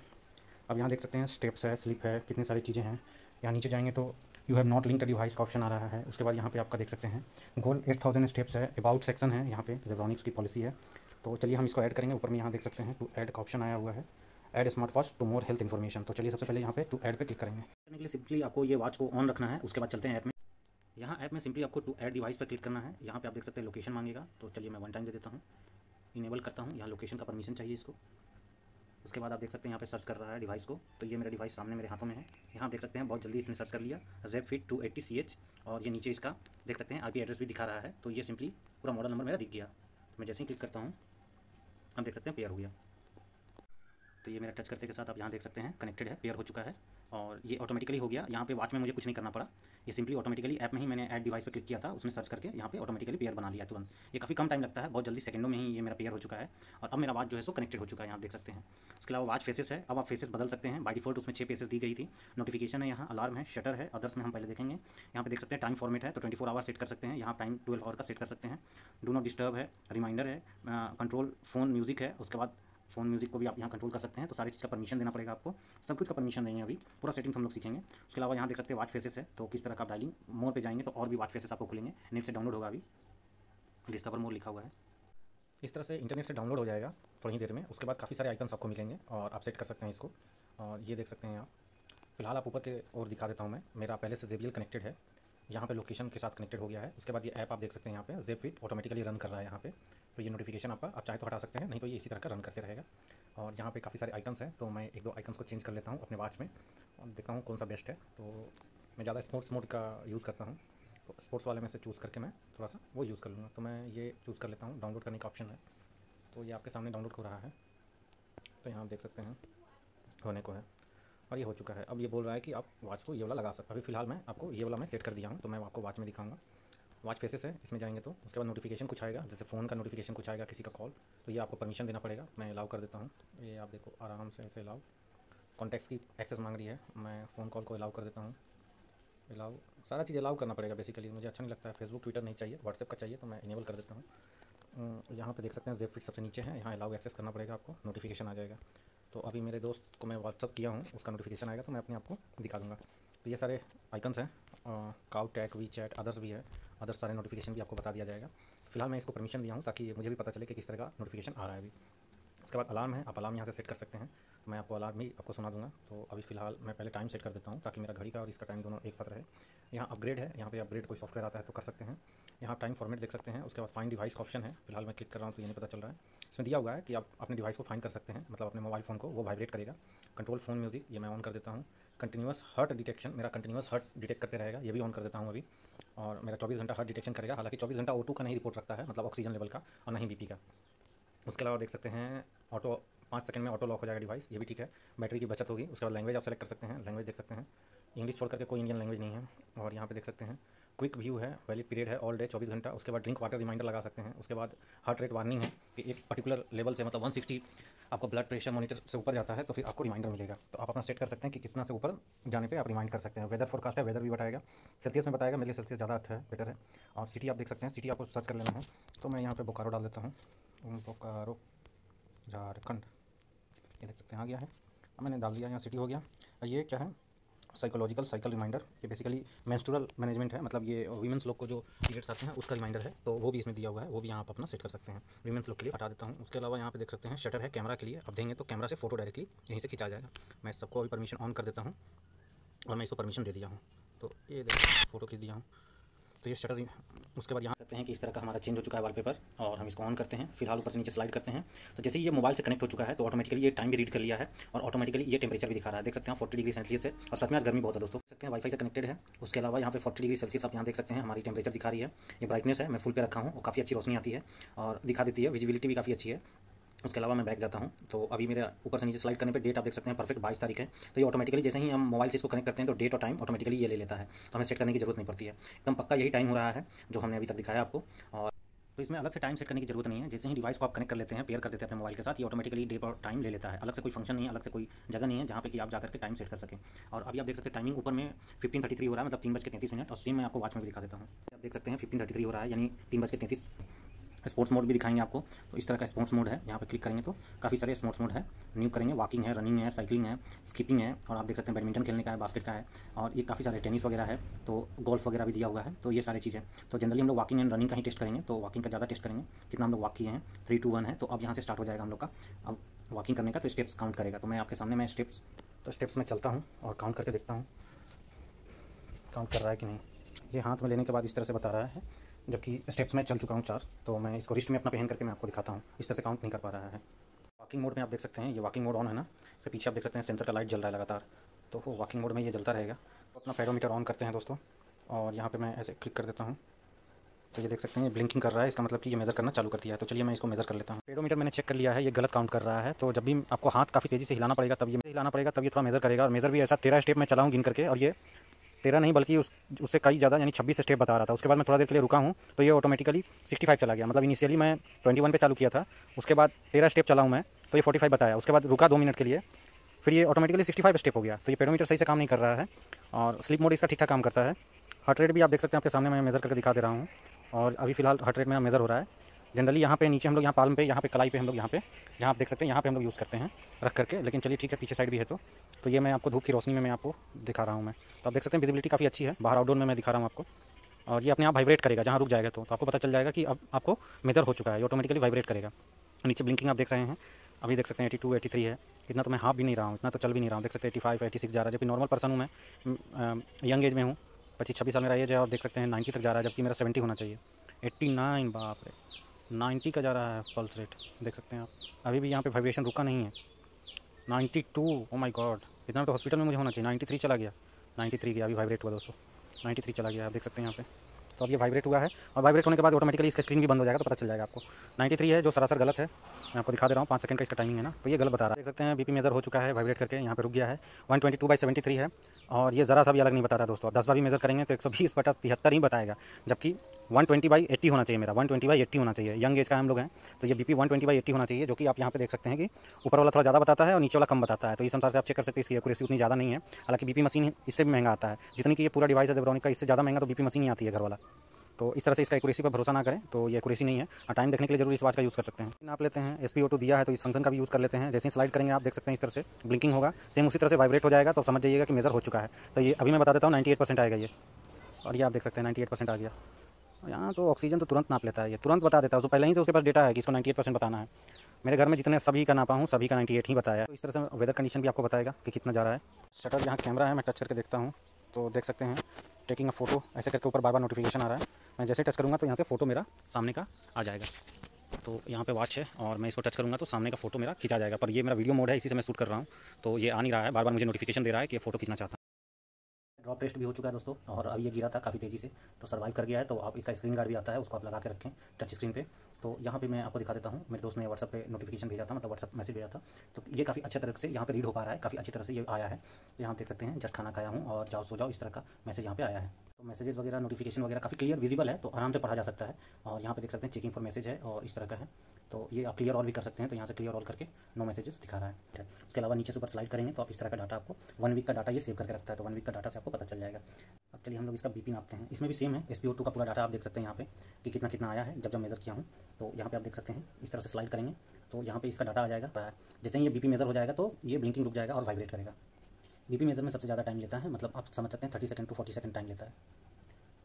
अब यहाँ देख सकते हैं स्टेप्स है, स्लिप है, कितनी सारी चीज़ें हैं। यहाँ नीचे जाएंगे तो you have not linked device का ऑप्शन आ रहा है। उसके बाद यहाँ पे आपका देख सकते हैं गोल 8000 स्टेप्स है, अबाउट सेक्शन है, यहाँ पे जेब्रॉनिक्स की पॉलिसी है। तो चलिए हम इसको ऐड करेंगे। ऊपर में यहाँ देख सकते हैं टू ऐड का ऑप्शन आया हुआ है, add smart watch to more health information. तो चलिए सबसे पहले यहाँ पे टू ऐड पे क्लिक करेंगे। करने के लिए सिंपली आपको ये वॉच को ऑन रखना है। उसके बाद चलते हैं ऐप में। यहाँ ऐप में सिंपली आपको टू ऐड डिवाइस पर क्लिक करना है। यहाँ पे आप देख सकते हैं लोकेशन मांगेगा, तो चलिए मैं 1 टाइम दे देता हूँ, इनेबल करता हूँ। यहाँ लोकेशन का परमिशन चाहिए इसको। उसके बाद आप देख सकते हैं यहाँ पे सर्च कर रहा है डिवाइस को, तो ये मेरा डिवाइस सामने मेरे हाथों में है। यहाँ आप देख सकते हैं बहुत जल्दी इसने सर्च कर लिया जेब फिट 280 CH, और ये नीचे इसका देख सकते हैं IP एड्रेस भी दिखा रहा है। तो ये सिंपली पूरा मॉडल नंबर मेरा दिख गया। तो मैं जैसे ही क्लिक करता हूँ आप देख सकते हैं पेयर हो गया। तो तो ये मेरा टच करते के साथ आप यहाँ देख सकते हैं कनेक्टेड है, पेयर हो चुका है और ये ऑटोमेटिकली हो गया। यहाँ पे वॉच में मुझे कुछ नहीं करना पड़ा, ये सिंपली ऑटोमेटिकली ऐप में ही मैंने ऐड डिवाइस पे क्लिक किया था, उसने सर्च करके यहाँ पे ऑटोमेटिकली पेयर बना लिया तुरंत। ये काफ़ी कम टाइम लगता है, बहुत जल्दी सेकंडों में ही ये मेरा पेयर हो चुका है और अब मेरा वॉच जो है सो कनेक्टेड हो चुका है, यहाँ देख सकते हैं। उसके अलावा वॉच फेसेस है, अब आप फेसेस बदल सकते हैं। बाय डिफॉल्ट उसमें 6 फेसेस दी गई थी। नोटिफिकेशन है, यहाँ अलार्म है, शटर है, अदर्स में हम पहले देखेंगे। यहाँ पे देख सकते हैं टाइम फॉर्मेट है, तो 24 आवर सेट कर सकते हैं, यहाँ टाइम 12 आवर का सेट कर सकते हैं। डू नॉट डिस्टर्ब है, रिमाइंडर है, कंट्रोल फ़ोन म्यूज़िक है, उसके बाद फ़ोन म्यूज़िक को भी आप यहाँ कंट्रोल कर सकते हैं। तो सारी चीज़ का परमिशन देना पड़ेगा आपको, सब कुछ का परमिशन देंगे, अभी पूरा सेटिंग्स हम लोग सीखेंगे। उसके अलावा यहाँ देख सकते हैं वॉच फेसेस है, तो किस तरह का डायलिंग मोड पे जाएंगे तो और भी वॉच फेसेस आपको खुलेंगे। नेट से डाउनलोड होगा, अभी डिस्कवर मोड लिखा हुआ है, इस तरह से इंटरनेट से डाउनलोड हो जाएगा थोड़ी देर में। उसके बाद काफ़ी सारे आइकन्स आपको मिलेंगे और आप सेट कर सकते हैं इसको। और ये देख सकते हैं आप, फिलहाल आप ऊपर के ओर दिखा देता हूँ मैं, मेरा पहले से JBL कनेक्टेड है, यहाँ पे लोकेशन के साथ कनेक्टेड हो गया है। उसके बाद ये ऐप आप देख सकते हैं यहाँ पे ज़ेप फिट ऑटोमेटिकली रन कर रहा है यहाँ पे। तो ये नोटिफिकेशन आपका आप चाहे तो हटा सकते हैं, नहीं तो ये इसी तरह का रन करते रहेगा। और यहाँ पे काफ़ी सारे आइकन्स हैं, तो मैं एक दो आइकन्स को चेंज कर लेता हूँ अपने वॉच में और देखता हूँ कौन सा बेस्ट है। तो मैं ज़्यादा स्पोर्ट्स मोड का यूज़ करता हूँ, तो स्पोर्ट्स वाले में से चूज़ करके मैं थोड़ा सा वो यूज़ कर लूँगा। तो मैं ये चूज़ कर लेता हूँ, डाउनलोड करने का ऑप्शन है, तो ये आपके सामने डाउनलोड हो रहा है। तो यहाँ आप देख सकते हैं होने को है और ये हो चुका है। अब ये बोल रहा है कि आप वॉच को ये वाला लगा सकते। अभी फ़िलहाल मैं आपको ये वाला मैं सेट कर दिया हूँ, तो मैं आपको वॉच में दिखाऊंगा। वॉच फेसेस है, इसमें जाएंगे तो उसके बाद नोटिफिकेशन कुछ आएगा, जैसे फ़ोन का नोटिफिकेशन कुछ आएगा, किसी का कॉल, तो ये आपको परमिशन देना पड़ेगा। मैं अलाउ कर देता हूँ, ये आप देखो आराम से ऐसे अलाउ। कॉन्टैक्ट्स की एक्सेस मांग रही है, मैं फ़ोन कॉल को अलाउ कर देता हूँ। अलाउ, सारा चीज़ अलाउ करना पड़ेगा बेसिकली, मुझे अच्छा नहीं लगता है। फेसबुक ट्विटर नहीं चाहिए, व्हाट्सएप का चाहिए, तो मैं इनेबल कर देता हूँ। यहाँ पे देख सकते हैं ज़ेप फिट सबसे नीचे है, यहाँ अलाउ एक्सेस करना पड़ेगा आपको, नोटिफिकेशन आ जाएगा। तो अभी मेरे दोस्त को मैं व्हाट्सअप किया हूँ, उसका नोटिफिकेशन आएगा तो मैं अपने आप को दिखा दूँगा। तो ये सारे आइकन्स हैं, cow tag, WeChat, others भी है, अदर्स सारे नोटिफिकेशन भी आपको बता दिया जाएगा। फिलहाल मैं इसको परमिशन दिया हूँ ताकि मुझे भी पता चले कि किस तरह का नोटिफिकेशन आ रहा है अभी। उसके बाद अलार्म है, आप अलार्म यहाँ से सेट कर सकते हैं, तो मैं आपको अलार्म भी आपको सुना दूंगा। तो अभी फ़िलहाल मैं पहले टाइम सेट कर देता हूँ ताकि मेरा घड़ी का और इसका टाइम दोनों एक साथ रहे। यहाँ अपग्रेड है, यहाँ पे अपग्रेड कोई सॉफ्टवेयर आता है तो कर सकते हैं। यहाँ टाइम फॉर्मेट देख सकते हैं। उसके बाद फाइंड डिवाइस का ऑप्शन है, फिलहाल मैं क्लिक कर रहा हूँ तो ये नहीं पता चल रहा है। इसमें दिया हुआ है कि आप अपने डिवाइस को फाइंड कर सकते हैं, मतलब अपने मोबाइल फ़ोन को, वो वाइब्रेट करेगा। कंट्रोल फ़ोन म्यूज़िक, ये मैं ऑन कर देता हूँ। कंटिन्यूस हार्ट डिटेक्शन, मेरा कंटिन्यूस हार्ट डिटेक्ट करते रहेगा, ये भी ऑन कर देता हूँ अभी। और मेरा 24 घंटा हार्ट डिटेक्शन करेगा, हालांकि 24 घंटा O2 का नहीं रिपोर्ट रखता है, मतलब ऑक्सीजन लेवल का, और नहीं BP का। उसके अलावा देख सकते हैं ऑटो 5 सेकंड में ऑटो लॉक हो जाएगा डिवाइस, ये भी ठीक है, बैटरी की बचत होगी। उसके बाद लैंग्वेज आप सेलेक्ट कर सकते हैं, लैंग्वेज देख सकते हैं, इंग्लिश छोड़ करके कोई इंडियन लैंग्वेज नहीं है। और यहाँ पे देख सकते हैं क्विक व्यू है, वैलिड पीरियड है ऑल डे 24 घंटा। उसके बाद ड्रिंक वाटर रिमाइंडर लगा सकते हैं। उसके बाद हार्ट रेट वार्निंग है कि एक पर्टिकुलर लेवल से, मतलब 160 आपका ब्लड प्रेशर मॉनिटर से ऊपर जाता है तो फिर आपको रिमाइंडर मिलेगा। तो आप अपना सेट कर सकते हैं कि कितना से ऊपर जाने पे आप रिमाइंड कर सकते हैं। वेदर फोरकास्ट है, वेदर भी बताएगा, सेल्सियस में बताएगा, मेरे लिए सेल्सियस ज़्यादा अच्छा है, बेटर है। और सिटी आप देख सकते हैं, सिटी आपको सर्च कर लेना है, तो मैं यहाँ पर बोकारो डाल देता हूँ, बोकारो झारखंड, ये देख सकते हैं आ गया है। अब मैंने डाल दिया, यहाँ सिटी हो गया। ये क्या है, साइकोलॉजिकल साइकिल रिमाइंडर, ये बेसिकली मेंस्ट्रुअल मैनेजमेंट है, मतलब ये वीमेंस लोग को जो पीरियड्स आते हैं उसका रिमाइंडर है, तो वो भी इसमें दिया हुआ है, वो भी यहाँ आप अपना सेट कर सकते हैं। वीमेंस लोग के लिए हटा देता हूँ। उसके अलावा यहाँ पे देख सकते हैं शटर है, कैमरा के लिए आप देंगे तो कैमरा से फोटो डायरेक्टली यहीं से खींचा जाएगा। मैं सबको अभी परमिशन ऑन कर देता हूँ और मैं इसको परमिशन दे दिया हूँ, तो ये देखिए फ़ोटो खींच दिया हूँ, तो ये शटर। उसके बाद यहाँ करते हैं कि इस तरह का हमारा चेंज हो चुका है वॉलपेपर, और हम इसको ऑन करते हैं। फिलहाल ऊपर से नीचे स्लाइड करते हैं, तो जैसे ये मोबाइल से कनेक्ट हो चुका है तो ऑटोमेटिकली ये टाइम भी रीड कर लिया है और ऑटोमेटिकली ये टेम्परेचर भी दिखा रहा है। देख सकते हैं 40 डिग्री सेल्सियस है, और सच में आज गर्मी बहुत है दोस्तों। देख सकते हैं वाईफाई से कनेक्टेड है। उसके अलावा यहाँ पे 40 डिग्री सेल्सियस आप यहाँ देख सकते हैं हमारी टेम्परेचर दिखा रही है। ये ब्राइटनेस है, मैं फुल पे रखा हूँ और काफ़ी अच्छी रोशनी आती है और दिखा देती है, विजिबिलिटी भी काफ़ी अच्छी है। उसके अलावा मैं बैक जाता हूँ, तो अभी मेरे ऊपर से नीचे स्लाइड करने पे डेट आप देख सकते हैं परफेक्ट 22 तारीख है। तो ये ऑटोमेटिकली जैसे ही हम मोबाइल से इसको कनेक्ट करते हैं तो डेट और टाइम ऑटोमेटिकली ये ले लेता है, तो हमें सेट करने की जरूरत नहीं पड़ती है। एकदम पक्का यही टाइम हो रहा है जो हमने अभी तक दिखाया आपको। और तो इसमें अलग से टाइम सेट करने की जरूरत नहीं है, जैसे ही डिवाइस को आप कनेक्ट कर लेते हैं, पेयर कर देते हैं अपने मोबाइल के साथ, ये ऑटोमेटिकली डेट और टाइम ले लेता है। अलग से कोई फंक्शन नहीं है, अलग से कोई जगह नहीं है जहाँ पे कि आप जाकर के टाइम सेट कर सकें। और अभी आप देख सकते हैं टाइमिंग ऊपर में 15:33 हो रहा है, मतलब 3:33। और सेम मैं आपको वॉच में भी दिखा देता हूँ, आप देख सकते हैं 15:33 हो रहा है, यानी 3:33। स्पोर्ट्स मोड भी दिखाएंगे आपको, तो इस तरह का स्पोर्ट्स मोड है। यहाँ पे क्लिक करेंगे तो काफ़ी सारे स्पोर्ट्स मोड है, न्यू करेंगे, वॉकिंग है, रनिंग है, साइकिलिंग है, स्कीपिंग है, और आप देख सकते हैं बैडमिंटन खेलने का है, बास्केट का है, और ये काफ़ी सारे टेनिस वगैरह है, तो गोल्फ वगैरह भी दिया हुआ है। तो ये सारी चीज़ें, तो जनरली हम लोग वॉकिंग एंड रनिंग का ही टेस्ट करेंगे, तो वॉकिंग का ज़्यादा टेस्ट करेंगे, कितना हम लोग वॉक किए हैं। 3, 2, 1 है, तो अब यहाँ से स्टार्ट हो जाएगा हम लोग का अब वॉकिंग करने का, तो स्टेप्स काउंट करेगा। तो मैं आपके सामने मैं स्टेप्स में चलता हूँ और काउंट करके देखता हूँ काउंट कर रहा है कि नहीं। ये हाथ में लेने के बाद इस तरह से बता रहा है, जबकि स्टेप्स में चल चुका हूँ 4, तो मैं इसको रिस्ट में अपना पहन करके मैं आपको दिखाता हूँ, इस तरह से काउंट नहीं कर पा रहा है। वॉकिंग मोड में आप देख सकते हैं, ये वॉकिंग मोड ऑन है ना, इससे पीछे आप देख सकते हैं सेंसर का लाइट जल रहा है लगातार, तो वो वॉकिंग मोड में ये जलता रहेगा। तो अपना पेडोमीटर ऑन करते हैं दोस्तों, और यहाँ पे मैं ऐसे क्लिक कर देता हूँ, तो ये देख सकते हैं ये ब्लिंकिंग कर रहा है, इसका मतलब कि ये मेज़र करना चालू कर दिया है। तो चलिए मैं इसको मेज़र कर लेता हूँ। पेडोमीटर मैंने चेक कर लिया है, ये गलत काउंट कर रहा है। तो जब भी आपको हाथ काफ़ी तेज़ी से हिलाना पड़ेगा तब ये हिलाना पड़ेगा, तब ये थोड़ा मेज़र करेगा। और मेज़र भी ऐसा 13 स्टेप मैं चलाऊँ गिन करके, और ये 13 नहीं बल्कि उससे कई ज़्यादा यानी 26 स्टेप बता रहा था। उसके बाद मैं थोड़ा देर के लिए रुका हूँ तो ये ऑटोमेटिकली 65 चला गया। मतलब इनिशियली मैं 21 पे चालू किया था, उसके बाद 13 स्टेप चलाऊँ मैं तो ये 45 बताया। उसके बाद रुका 2 मिनट के लिए, फिर ये ऑटोमेटिकली 65 स्टेप हो गया। तो ये पेडोमीटर सही से काम नहीं कर रहा है और स्लीप मोड इसका ठीक ठाक काम करता है। हार्ट रेट भी आप देख सकते हैं, आपके सामने मैं मेज़र करके दिखा दे रहा हूँ। और अभी फ़िलहाल हार्ट रेट मेरा मेज़र हो रहा है। जनरली यहाँ पे नीचे हम लोग यहाँ पाल्म पे, यहाँ पे कलाई पे हम लोग यहाँ आप देख सकते हैं, यहाँ पे हम लोग यूज़ करते हैं रख करके। लेकिन चलिए ठीक है, पीछे साइड भी है तो ये मैं आपको धूप की रोशनी में मैं आपको दिखा रहा हूँ मैं। तो आप देख सकते हैं विजिबिलिटी काफ़ी अच्छी है, बाहर आउटडोर में मैं दिखा रहा हूँ आपको। और ये अपने आप वाइब्रेट करेगा जहाँ रुक जाएगा तो आपको पता चल जाएगा कि अब आपको मेज़र हो चुका है, ये ऑटोमेटिकली वाइब्रेट करेगा। नीचे ब्लिंकिंग आप देख रहे हैं, अभी देख सकते हैं 82 83 है। इतना तो मैं हाँफ भी नहीं रहा हूँ, इतना तो चल भी नहीं रहा हूँ। देख सकते हैं 85 86 जा रहा है, जबकि नॉर्मल पर्सन हूँ मैं, यंग एज में हूँ, 25-26 साल मेरा एज है। और देख सकते हैं 90 तक जा रहा है, जबकि मेरा 70 होना चाहिए। 89, बाप रे, 90 का जा रहा है पल्स रेट, देख सकते हैं आप। अभी भी यहाँ पे वाइब्रेशन रुका नहीं है। 92, ओ माय गॉड, इतना तो हॉस्पिटल में मुझे होना चाहिए। 93 चला गया, 93 गया, अभी वाइब्रेट हुआ दोस्तों, 93 चला गया, आप देख सकते हैं यहाँ पे। तो अब ये वाइब्रेट हुआ है और वाइब्रेट होने के बाद ऑटोमेटिकली इसका स्क्रीन भी बंद हो जाएगा, तो पता चल जाएगा आपको। 93 है जो सरासर गलत है, मैं आपको दिखा दे रहा हूँ। 5 सेकंड का इसका टाइमिंग है ना, तो ये गलत बता रहा है। देख सकते हैं बीपी मेज़र हो चुका है, वाइब्रेट करके यहाँ पे रुक गया है। 122/73 है और ये ज़रा सा भी अलग नहीं बता रहा दोस्तों। 10 बार भी मेज़र करेंगे तो 120/73 ही बताएगा, जबकि 120/80 होना चाहिए मेरा, 120/80 होना चाहिए। यंग एज का हम लोग हैं तो ये बीपी 120/80 होना चाहिए, जो कि आप यहाँ पे देख सकते हैं कि ऊपर वाला थोड़ा ज़्यादा बताता है और नीचे वाला कम बताता है। तो इस अनुसार से आप चेक कर सकते हैं, इसकी एक्यूरेसी उतनी ज़्यादा नहीं है। हालांकि बीपी मशीन इससे भी महंगा आता है, जितनी कि ये पूरा डिवाइस है जेब्रॉनिक का, इससे ज़्यादा महंगा तो बीपी मशीन ही आती है घर वाला। तो इस तरह से इसका एक्यूरेसी पर भरोसा ना करें, तो ये एक्यूरेसी नहीं है। और टाइम देखने के लिए जरूर इस वाच का यूज़ कर सकते हैं। नाप लेते हैं, SpO2 दिया है तो इस फंक्शन का भी यूज़ कर लेते हैं। जैसे ही स्लाइड करेंगे आप देख सकते हैं इस तरह से ब्लिंकिंग होगा, सेम उसी तरह से वाइब्रेट हो जाएगा, तो समझ जाइएगा कि मेज़र हो चुका है। तो ये अभी मैं बता देता हूँ 98% आएगा ये, और ये आप देख सकते हैं 98% आ गया। यहाँ तो ऑक्सीजन तो तुरंत नाप लेता है, ये तुरंत बता देता है, उसको पहले ही से उसके पास डेटा है कि इसको 98% बताना है। मेरे घर में जितने सभी का नापा हूँ सभी का 98 ही बताया। तो इस तरह से वेदर कंडीशन भी आपको बताएगा कि कितना जा रहा है। शटर यहाँ कैमरा है, मैं टच करके देखता हूँ तो देख सकते हैं टेकिंग अ फोटो, ऐसे करके ऊपर बार बार नोटिफिकेशन आ रहा है। मैं जैसे टच करूँगा तो यहाँ से फ़ोटो मेरा सामने का आ जाएगा। तो यहाँ पे वॉच है और मैं इसको टच करूँगा तो सामने का फ़ोटो मेरा खींचा जाएगा। पर ये मेरा वीडियो मोड है, इसी से मैं शूट कर रहा हूँ, तो ये आ नहीं रहा है, बार बार मुझे नोटिफिकेशन दे रहा है कि ये फ़ोटो खींचना चाहता हूँ। ड्रॉप टेस्ट भी हो चुका है दोस्तों, और अब ये गिरा था काफ़ी तेज़ी से तो सर्वाइव कर गया है। तो आप इसका स्क्रीन गार्ड भी आता है, उसको आप लगा के रखें टच स्क्रीन पे। तो यहाँ पे मैं आपको दिखा देता हूँ, मेरे दोस्त ने व्हाट्सअप पे नोटिफिकेशन भेजा था, मतलब व्हाट्सअप मैसेज भेजा था। तो ये काफ़ी अच्छे तरह से यहाँ पे रीड हो पा रहा है, काफ़ी अच्छी तरह से ये आया है। तो यहाँ देख सकते हैं, जस्ट खाना खाया हूँ और जाओ सो जाओ, इस तरह का मैसेज यहाँ पे आया है। तो मैसेजेस वगैरह नोटिफिकेशन वगैरह काफ़ी क्लियर विजिबल है, तो आराम से पढ़ा जा सकता है। और यहाँ पे देख सकते हैं चेकिंग फॉर मैसेज है और इस तरह का है। तो ये आप क्लियर ऑल भी कर सकते हैं, तो यहाँ से क्लियर ऑल करके नो मैसेजेस दिखा रहा है। उसके अलावा नीचे से ऊपर स्लाइड करेंगे तो आप इस तरह का डाटा आपको 1 वीक का डाटा ये सेव करके रखता है, तो 1 वीक का डाटा से आपको पता चल जाएगा। अब चलिए हम लोग इसका बीपी नापते हैं। इसमें भी सेम है, SpO2 का पूरा डाटा आप देख सकते हैं यहाँ पे कि कितना कितना आया है जब मेज़र किया हूँ। तो यहाँ पे आप देख सकते हैं, इस तरह से स्लाइड करेंगे तो यहाँ पे इसका डाटा आ जाएगा। जैसे ही ये बीपी मेज़र हो जाएगा तो ये ब्लिंकिंग रुक जाएगा और वाइब्रेट करेगा। बीपी मेज़र में सबसे ज़्यादा टाइम लेता है, मतलब आप समझ सकते हैं 30 सेकंड टू 40 सेकंड टाइम लेता है।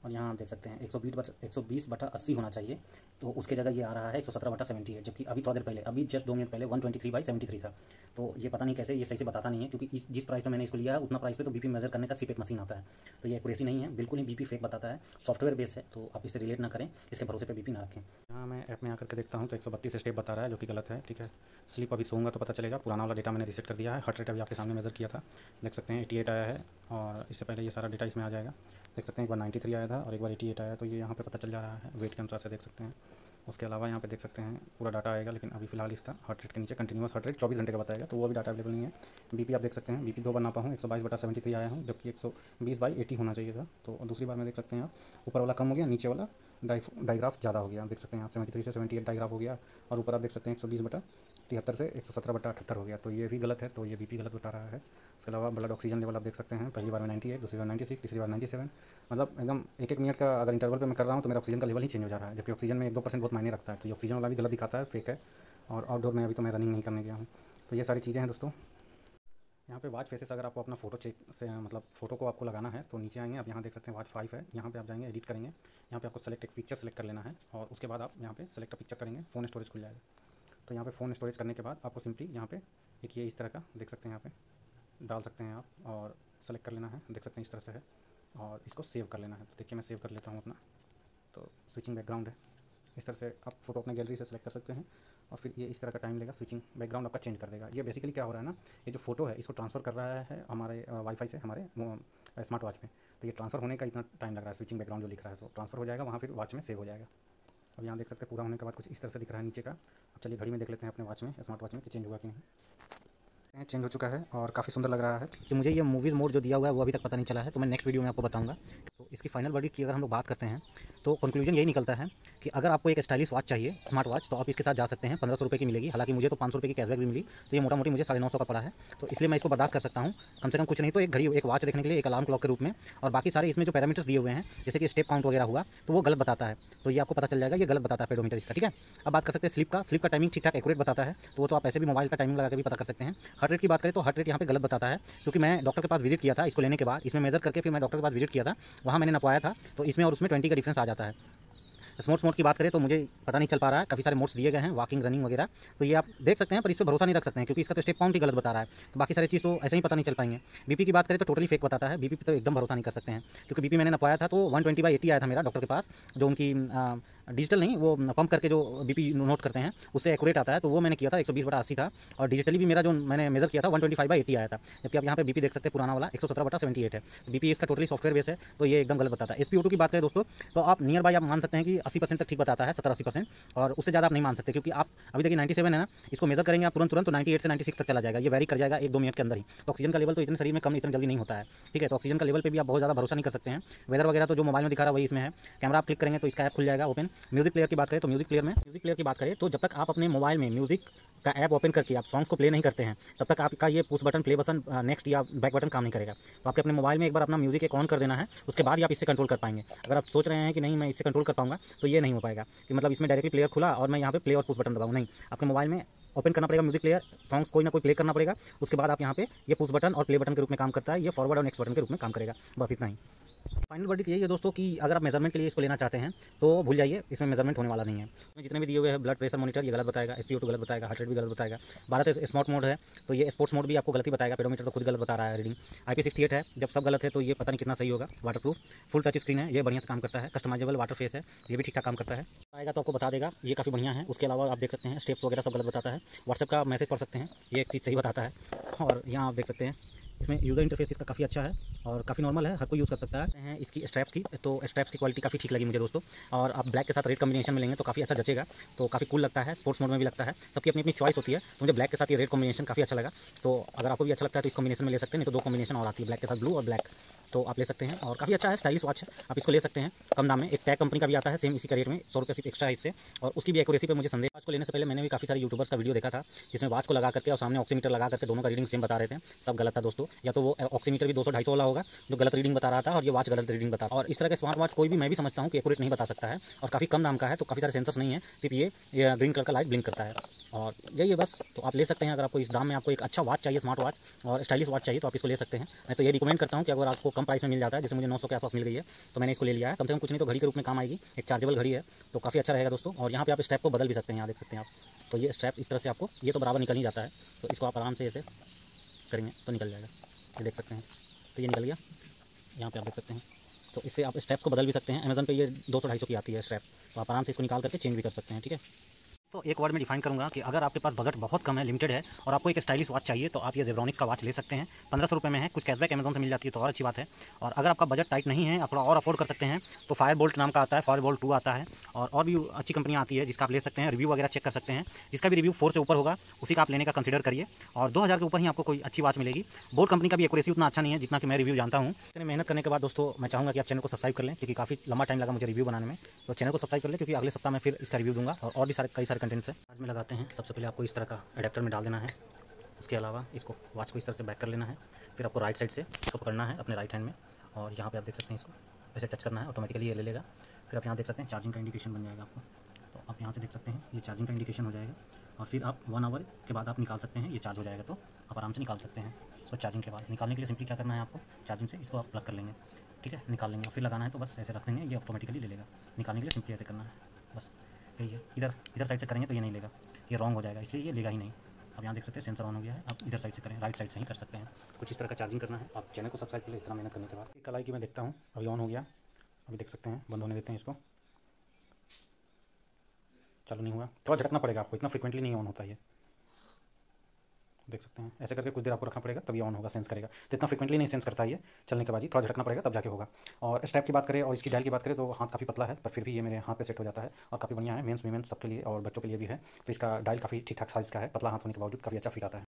और यहाँ आप देख सकते हैं 120/80 होना चाहिए, तो उसके जगह ये आ रहा है 117/78, जबकि अभी थोड़ा देर पहले, अभी जस्ट 2 मिनट पहले 123/73 था। तो ये पता नहीं कैसे, ये सही से बताता नहीं है, क्योंकि जिस प्राइस पे मैंने इसको लिया है उतना प्राइस पे तो बीपी मेज़र करने का सीपेक मशीन आता है। तो ये एक्यूरेसी नहीं है, बिल्कुल ही बीपी फेक बताता है, सॉफ्टवेयर बेस है, तो आप इसे रिलेट ना करें, इसके भरोसे पर बीपी ना रखें। यहाँ मैं ऐप में आकर के देखता हूँ तो 132 स्टेप बता रहा है, जो कि गलत है। ठीक है, स्लीप अभी सोऊंगा तो पता चलेगा। पुराना वाला डेटा मैंने रीसेट कर दिया है। हार्ट रेट अभी आपके सामने मेज़र किया था, देख सकते हैं 88 आया है, और इससे पहले ये सारा डेटा इसमें आ जाएगा। देख सकते हैं एक बार 93 आया था और एक बार 88 आया, तो ये यहाँ पे पता चल जा रहा है वेट के अनुसार से, देख सकते हैं। उसके अलावा यहाँ पे देख सकते हैं पूरा डाटा आएगा, लेकिन अभी फिलहाल इसका हार्ट रेट के नीचे कंटिन्यूस हार्ट रेट 24 घंटे का बताएगा, तो वो भी डाटा अवेलेबल नहीं है। बीपी आप देख सकते हैं, बीपी 2 बार नापा हूँ, 122/73 आया हूँ, जबकि 120/80 होना चाहिए था। तो दूसरी बार में देख सकते हैं आप ऊपर वाला कम हो गया, नीचे वाला डायग्राफ ज़्यादा हो गया, देख सकते हैं आप 73 से 78 डायग्राफ हो गया, और ऊपर आप देख सकते हैं 120/73 से 117/78 हो गया, तो ये भी गलत है, तो ये बीपी गलत बता रहा है। उसके अलावा ब्लड ऑक्सीजन लेवल आप देख सकते हैं, पहली बार में 98, दूसरी बार 96, तीसरी बार 97, मतलब एकदम 1-1 मिनट का अगर इंटरवल पे मैं कर रहा हूँ तो मेरा ऑक्सीजन का लेवल ही चेंज हो जा रहा है, जबकि ऑक्सीजन में 1-2% बहुत मायने रखता है। तो ये ऑक्सीजन वाला भी गलत दिखाता है, फेक है। और आउटडोर में अभी तो मैं रनिंग नहीं करने गया हूँ। तो ये सारी चीज़ें हैं दोस्तों। यहाँ पे वॉच फेसेस, अगर आपको अपना फोटो चेक से, मतलब फोटो को आपको लगाना है तो नीचे आएंगे आप, यहाँ देख सकते हैं वॉच 5 है, यहाँ पे आप जाएंगे एडिट करेंगे, यहाँ पे आपको सेलेक्ट एक पिक्चर सेलेक्ट कर लेना है, और उसके बाद आप यहाँ पे सेलेक्ट अ पिक्चर करेंगे, फ़ोन स्टोरेज खुल जाएगा। तो यहाँ पे फ़ोन स्टोरेज करने के बाद आपको सिंपली यहाँ पे एक ये इस तरह का देख सकते हैं, यहाँ पे डाल सकते हैं आप, और सेलेक्ट कर लेना है, देख सकते हैं इस तरह से है, और इसको सेव कर लेना है। तो देखिए मैं सेव कर लेता हूँ अपना, तो स्विचिंग बैकग्राउंड है, इस तरह से आप फोटो अपने गैलरी से सेलेक्ट कर सकते हैं और फिर ये इस तरह का टाइम लेगा, स्विचिंग बैकग्राउंड आपका चेंज कर देगा। ये बेसिकली क्या हो रहा है ना, ये जो फोटो है इसको ट्रांसफ़र कर रहा है हमारे वाईफाई से हमारे स्मार्ट वॉच में। तो ये ट्रांसफ़र होने का इतना टाइम लग रहा है, स्विचिंग बैकग्राउंड जो लिख रहा है सो ट्रांसफ़र हो जाएगा वहाँ, फिर वॉच में सेव हो जाएगा। अब यहाँ देख सकते हैं पूरा होने के बाद कुछ इस तरह से दिख रहा है नीचे का। अब चलिए घड़ी में देख लेते हैं अपने वॉच में, स्मार्ट वॉच में कि चेंज हुआ कि नहीं। चेंज हो चुका है और काफ़ी सुंदर लग रहा है। कि मुझे ये मूवीज़ मोड जो दिया हुआ है वो अभी तक पता नहीं चला है, तो मैं नेक्स्ट वीडियो में आपको बताऊंगा। तो इसकी फाइनल वर्डिक्ट की अगर हम लोग बात करते हैं तो कंक्लूजन यही निकलता है कि अगर आपको एक स्टाइलिश वॉच चाहिए, स्मार्ट वॉच, तो आप इसके साथ जा सकते हैं। 1500 रुपये की मिलेगी, हालांकि मुझे तो 500 रुपये की कैशबैक भी मिली, तो ये मोटा मोटी मुझे 950 का पड़ा है। तो इसलिए मैं इसको बर्दाश्त कर सकता हूँ, कम से कम कुछ नहीं तो एक घड़ी, एक वॉच देखने के लिए, एक अलार्म क्लॉक के रूप में। और बाकी सारे इसमें जो पैरामीटर्स दिए हुए हैं, जैसे कि स्टेप काउंट वगैरह हुआ, तो वो गलत बताता है। तो ये आपको पता चल जाएगा, ये गलत बताता है पेडोमीटर इसका, ठीक है। अब बात कर सकते हैं स्लिप का टाइमिंग ठीक ठाक एक्यूरेट बताता है, तो वो तो आप ऐसे भी मोबाइल का टाइमिंग लगा के भी पता कर सकते हैं। हार्ट रेट की बात करें तो हार्ट रेट यहाँ पे गलत बताता है, क्योंकि मैं डॉक्टर के पास विजिट किया था इसको लेने के बाद, इसमें मेजर करके फिर मैं डॉक्टर के पास विजिट किया था, वहाँ मैंने नपवाया था, तो इसमें और उसमें 20 का डिफरेंस आ जाता है। स्पोर्ट्स मोड की बात करें तो मुझे पता नहीं चल पा रहा है, काफ़ी सारे मोड्स दिए गए हैं, वॉकिंग, रनिंग वगैरह, तो ये आप देख सकते हैं, पर इस पर भरोसा नहीं रख सकते हैं, क्योंकि इसका तो स्टेप काउंट ही गलत बता रहा है। तो बाकी सारी चीज़ तो ऐसे ही पता नहीं चल पाएंगे। बीपी की बात करें तो टोटली फेक बताता है, बीपी पे तो एकदम भरोसा नहीं कर सकते हैं, क्योंकि बीपी मैंने नपाया था तो 120/80 आया था मेरा डॉक्टर के पास, जो उनकी डिजिटल नहीं, वो पंप करके जो बीपी नोट करते हैं उससे एक्यूरेट आता है, तो वो मैंने किया था 120/80 था। और डिजिटली भी मेरा जो मैंने मेजर किया था 125/80 आया था, जबकि आप यहाँ पे बीपी देख सकते हैं पुराना वाला 117/78 है। बीपी इसका टोटली सॉफ्टवेयर बेस है, तो ये एकदम गलत बताता है। SpO2 की बात करें दोस्तों, तो आप नियर बाय आप मान सकते हैं कि 80% तक ठीक बताता है, 70-80%, और उससे ज़्यादा आप नहीं मान सकते, क्योंकि आप अभी देखिए 97 है ना, इसको मेजर करेंगे आप तुरंत तो 98 से 96 तक चला जाएगा, ये वैरी कर जाएगा 1-2 मिनट के अंदर ही। तो ऑक्सीजन का लेवल तो इतने शरीर में कम इतनी जल्दी नहीं होता है, ठीक है। तो ऑक्सीजन का लेवल पे भी आप बहुत ज़्यादा भरोसा नहीं कर सकते हैं। वेदर वगैरह तो जो मोबाइल में दिखा रहा है वही इसमें है। कैमरा आप क्लिक करेंगे तो इसका ऐप खुल जाएगा ओपन। म्यूजिक प्लेयर की बात करें तो म्यूजिक प्लेयर की बात करें तो जब तक आप अपने मोबाइल में म्यूजिक का ऐप ओपन करके आप सॉन्ग्स को प्ले नहीं करते हैं, तब तक आपका ये push button, play button, next या बैक बटन काम नहीं करेगा। तो आपके अपने मोबाइल में एक बार अपना म्यूजिक एक ऑन कर देना है, उसके बाद ही आप इससे कंट्रोल कर पाएंगे। अगर आप सोच रहे हैं कि नहीं मैं इससे कंट्रोल कर पाऊंगा, तो ये नहीं हो पाएगा कि मतलब इसमें डायरेक्टली प्लेयर खुला और मैं यहाँ पे प्ले और पुश बटन दबाऊँ, नहीं। आपके मोबाइल में ओपन करना पड़ेगा म्यूजिक प्लेयर, सॉन्ग्स कोई ना कोई प्ले करना पड़ेगा, उसके बाद आप यहाँ पे ये पुश बटन और प्ले बटन के रूप में काम करता है, ये फॉरवर्ड और नेक्स्ट बटन के रूप में काम करेगा, बस इतना ही। फाइनल वर्डिक्ट यही है दोस्तों कि अगर आप मेजरमेंट के लिए इसको लेना चाहते हैं तो भूल जाइए, इसमें मेजरमेंट होने वाला नहीं है। इसमें जितने भी दिए हुए हैं, ब्लड प्रेशर मॉनिटर ये गलत बताएगा, SpO2 गलत बताएगा, हार्ट रेट भी गलत बताएगा। 12 स्मार्ट मोड है तो ये स्पोर्ट्स मोड भी आपको गलत ही बताएगा, पेडोमीटर तो खुद गलत बता रहा है रीडिंग। IP68 है, जब सब गलत है तो ये पता नहीं कितना सही होगा। वाटरप्रूफ फुल टच स्क्रीन है, ये बढ़िया से काम करता है। कस्टमाइजेबल वाटर फेस है, ये भी ठीक ठाक काम करता है, आएगा तो आपको बता देगा, ये काफ़ी बढ़िया है। उसके अलावा आप देख सकते हैं स्टेप्स वगैरह सब गलत बताता है। व्हाट्सएप का मैसेज पढ़ सकते हैं, ये एक चीज़ सही बताता है। और यहाँ आप देख सकते हैं इसमें यूज़र इंटरफेस इसका काफ़ी अच्छा है और काफ़ी नॉर्मल है, हर कोई यूज़ कर सकता है। इसकी स्ट्रैप्स की, तो स्ट्रैप्स की क्वालिटी काफ़ी ठीक लगी मुझे दोस्तों, और आप ब्लैक के साथ रेड कॉम्बिनेशन में लेंगे तो काफ़ी अच्छा जचेगा, तो काफ़ी कूल लगता है। स्पोर्ट्स मोड में भी लगता है, सबकी अपनी अपनी चॉइस होती है, तो मुझे ब्लैक के साथ ये रेड कॉम्बिनेशन काफ़ी अच्छा लगा। तो अगर आपको भी अच्छा लगता है तो इस कॉम्बिनेशन में ले सकते हैं, नहीं तो 2 कॉम्बिनेशन और आती है, ब्लैक के साथ ब्लू और ब्लैक, तो आप ले सकते हैं। और काफ़ी अच्छा है, स्टाइलिश वॉच है, आप इसको ले सकते हैं कम दाम में। एक टैग कंपनी का भी आता है सेम इसी का रेट में, 100 रुपये सिर्फ एक्स्ट्रा है इससे, और उसकी भी एक्यूरेसी पे मुझे संदेह। वॉच को लेने से पहले मैंने भी काफ़ी सारे यूट्यूबर्स का वीडियो देखा था, जिसमें वॉच को लगा करके और सामने ऑक्सीमीटर लगा करके दोनों का रीडिंग सेम बता रहे थे, सब गलत था दोस्तों। या तो वो ऑक्सीमीटर भी 200-250 वाला होगा जो गलत रीडिंग बता रहा था, और ये वॉच गलत रीडिंग बता। और इस तरह के स्मार्ट वॉच कोई भी मैं भी समझता हूँ कि एक्यूरेट नहीं बता सकता है, और काफ़ी कम दाम का है, तो काफ़ी सारे सेंसर्स नहीं है, सिर्फ ये ग्रीन कलर का लाइट ब्लिंक करता है, और यही है बस। तो आप ले सकते हैं, अगर आपको इस दाम में आपको एक अच्छा वॉच चाहिए, स्मार्ट वॉच और स्टाइलिश वॉच चाहिए, तो आप इसको ले सकते हैं। मैं तो ये रिकमेंड करता हूँ कि अगर आपको कम प्राइस में मिल जाता है, जैसे मुझे 900 के आसपास मिल गई है, तो मैंने इसको ले लिया है। कम से कम कुछ नहीं तो घड़ी के रूप में काम आएगी, एक चार्जेबल घड़ी है, तो काफ़ी अच्छा रहेगा दोस्तों। और यहाँ पे आप स्ट्रैप को बदल भी सकते हैं, यहाँ देख सकते हैं आप, तो ये स्ट्रैप इस तरह से आपको, ये तो बराबर निकल ही जाता है, तो इसको आप आराम से ऐसे करेंगे तो निकल जाएगा, ये देख सकते हैं, तो ये निकल गया, यहाँ पे आप देख सकते हैं। तो इससे आप स्ट्रैप को बदल भी सकते हैं, अमेज़न पे ये 200-250 की आती है स्ट्रैप, तो आप आराम से इसको निकाल करके चेंज भी कर सकते हैं, ठीक है। तो एक वर्ड में डिफाइन करूँगा कि अगर आपके पास बजट बहुत कम है, लिमिटेड है, और आपको एक स्टाइलिश वॉच चाहिए, तो आप ये जेब्रॉनिक्स का वॉच ले सकते हैं। 1500 रुपये में है, कुछ कैशबैक अमेज़न से मिल जाती है तो और अच्छी बात है। और अगर आपका बजट टाइट नहीं है, आप थोड़ा और अफोर्ड कर सकते हैं, तो फायरबोल्ट नाम का आता है, फायरबोल्ट 2 आता है, और भी अच्छी कंपनियाँ आती है जिसका आप ले सकते हैं, रिव्यू वगैरह चेक कर सकते हैं। जिसका भी रिव्यू 4 से ऊपर होगा उसी का आप लेने का कंसिडर करिए, और 2000 के ऊपर ही आपको कोई अच्छी वॉच मिलेगी। बोट कंपनी का भी एक्यूरेसी उतना अच्छा नहीं है जितना कि मैं रिव्यू जानता हूँ। इतनी मेहनत करने के बाद दोस्तों मैं चाहूँगा कि आप चैनल को सब्सक्राइब कर लें, क्योंकि काफ़ी लंबा टाइम लगा मुझे रिव्यू बनाने में, तो चैनल को सब्सक्राइब कर लें, क्योंकि अगले सप्ताह में फिर इसका रिव्यू दूंगा, और भी कई सारे कंटेंट्स हैं। आज में लगाते हैं, सबसे पहले आपको इस तरह का अडेप्टर में डाल देना है। उसके अलावा इसको वॉच को इस तरह से बैक कर लेना है, फिर आपको राइट साइड से इसको पकड़ना है अपने राइट हैंड में, और यहाँ पे आप देख सकते हैं इसको ऐसे टच करना है, ऑटोमेटिकली ये ले लेगा। फिर आप यहाँ देख सकते हैं चार्जिंग का इंडिकेशन बन जाएगा आपको, तो आप यहाँ से देख सकते हैं ये चार्जिंग का इंडिकेशन हो जाएगा, और फिर आप 1 आवर के बाद आप निकाल सकते हैं, ये चार्ज हो जाएगा तो आप आराम से निकाल सकते हैं। सो चार्जिंग के बाद निकालने के लिए सिंपली क्या करना है आपको, चार्जिंग से इसको आप प्लग कर लेंगे, ठीक है, निकाल लेंगे, फिर लगाना है तो बस ऐसे रख देंगे, ये ऑटोमेटिकली ले लेगा। निकालने के लिए सिंपली ऐसे करना है, बस यही है। इधर साइड से करेंगे तो ये नहीं लेगा, ये रॉन्ग हो जाएगा, इसलिए ये लेगा ही नहीं। अब यहाँ देख सकते हैं सेंसर ऑन हो गया है, आप इधर साइड से करें, राइट साइड से ही कर सकते हैं। कुछ इस तरह का चार्जिंग करना है। आप चैनल को सब्सक्राइब कर ले इतना मेहनत करने के बाद। कलाई की मैं देखता हूँ, अभी ऑन हो गया, अभी देख सकते हैं, बंद होने देते हैं इसको। चालू नहीं हुआ, थोड़ा झटकना पड़ेगा आपको, इतना फ्रिक्वेंटली नहीं ऑन होता ये, देख सकते हैं। ऐसे करके कुछ देर आपको रखना पड़ेगा तभी ऑन होगा, सेंस करेगा। तो इतना फ्रिक्वेंटली नहीं सेंस करता है ये, चलने के बाद ही थोड़ा झटकना पड़ेगा तब जाके होगा। और स्टेप की बात करें और इसकी डायल की बात करें तो हाथ काफ़ी पतला है, पर फिर भी ये मेरे हाथ पे सेट हो जाता है और काफ़ी बढ़िया है। मेंस वीमेंस सबके लिए और बच्चों के लिए भी है। तो इसका डायल काफ़ी ठीक ठाक साइज़ का है, पतला हाथ होने के बावजूद काफ़ी अच्छा फिट आता है।